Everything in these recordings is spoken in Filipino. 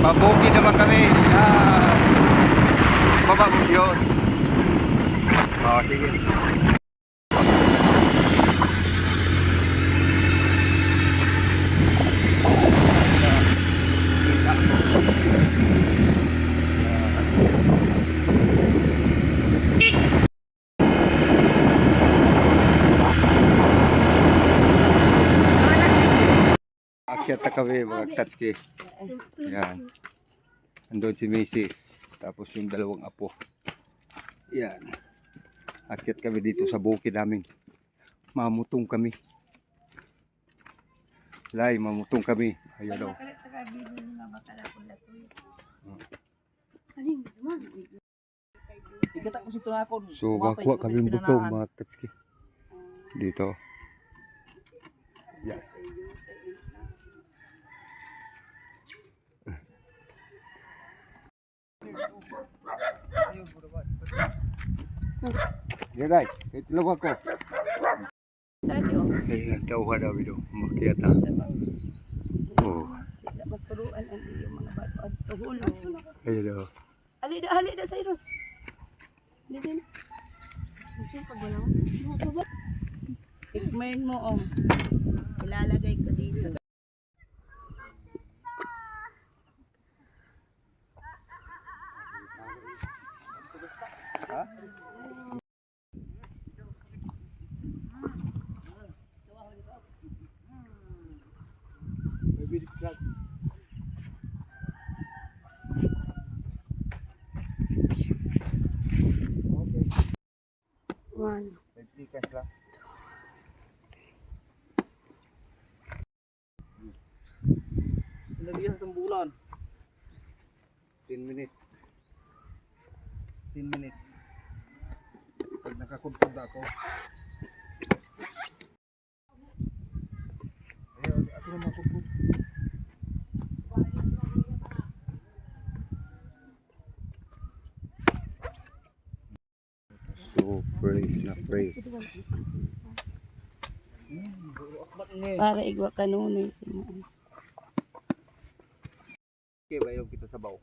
Bukid naman kami. Baba mo yun. Sige. Akyat na kami mga katski. Yan. Andun si Mrs. Tapos yung dalawang apo. Yan. Akyat kami dito sa bukid namin. Mamutong kami. Mamutong kami. Ayan daw. So makuha kami butong mga katski. Dito. Yan. Yaday, ito ako. Ay, nagtawha daw ito. Makiyata. Oh. Magpuruan ang iyong mga bato at tuhulo. Ayun daw. Halida, Cyrus. Halida na. Ito, pag wala mo. Ikmain mo, ilalagay ko dito. Ha? Maybe the truck. Okay. 1. 50 cash lang. Lagi sa bulan. 10 minutes. 10 minutes. Pag nakakuntog ako. Ayun, ako na makukuntog. So, praise. Para igwa kanunoy sa mga. Okay, bayaw kita sa baw.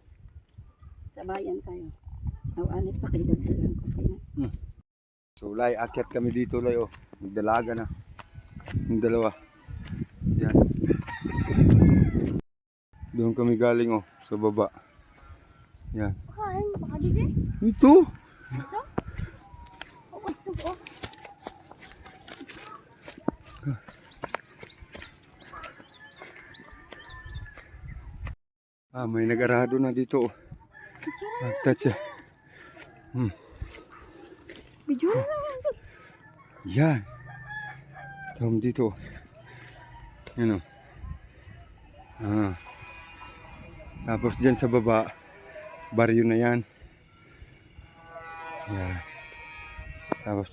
Sabayan tayo. Anit pa kayo dagdagan ko kayo. So, akyat kami dito, Nagdalaga na. Yung dalawa. Yan. Doon kami galing, sa baba. Yan. Kain, baka dito. Ito. Ito? Oo, ito. May nag-arado na dito. Touch. Video na. Yan. Tom dito. Yan. Tapos dyan sa baba, baryo na yan. Yan. Tapos,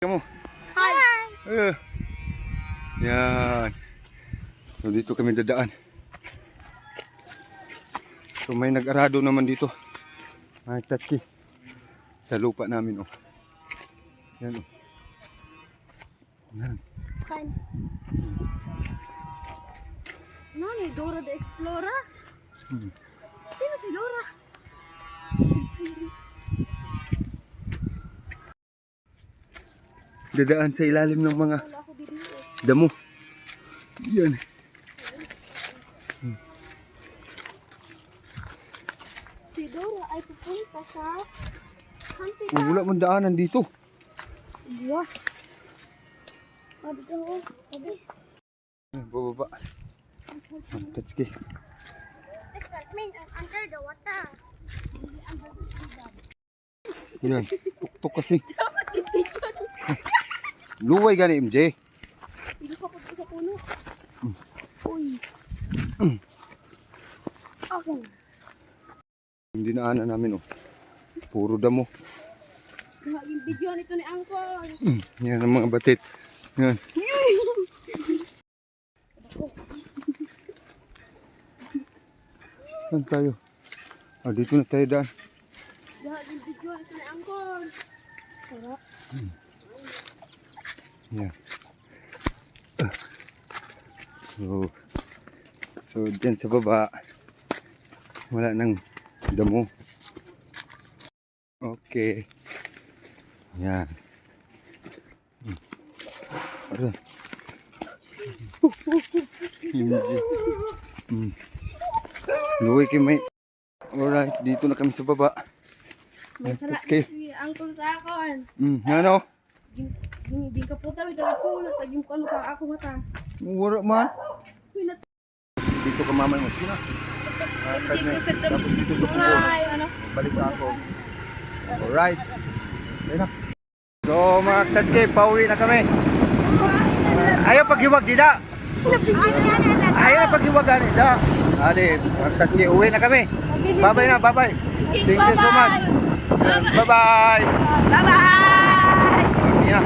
kamu. Hi. Yan. So dito kami dadaan. So may nag-arado naman dito. Ay, tatki. Sa lupa namin, Yan, Yan. Kain. Nani, Dora the Explorer? Sino si Dora? Dadaan sa ilalim ng mga damo. Yan. Si Dora ay pupunta sa hunting. Wala man daanan dito. Wah. Sabi ko, sabi. Bababa. Tatski. That means I'm under the water. Under the sea. Yan. Tuktok kasi. Luway gani, MJ. Hindi ko pa sa puno. Uy. Ako. Hindi na namin, Puro damo. Yung video nito ni Angkol. Yan ang mga batit. Yan. Saan tayo? Dito na tayo daan. Yung video nito ni Angkol. Sarap. Yan. So dyan sa baba, Wala nang damo. Okay. Yan. Ano? Hindi. Luwi kayo may... Alright, dito na kami sa baba. May sala Okay. si Uncle sa akon. Ano? Di ka po tayo dala ko na tagim ko ano ka ako mata. Wala man. Dito ka mamay mo. Sige na. Tapos dito sa puno. Ay, ano? Balik na ako. Alright. Ayun na. So mga katske, pauwi na kami. Ayaw paghiwag dida. Ayaw na paghiwag dida. Adi, mga katske, uwi na kami. Bye-bye na, bye-bye. Thank you so much. Bye-bye. Bye-bye! Sige na.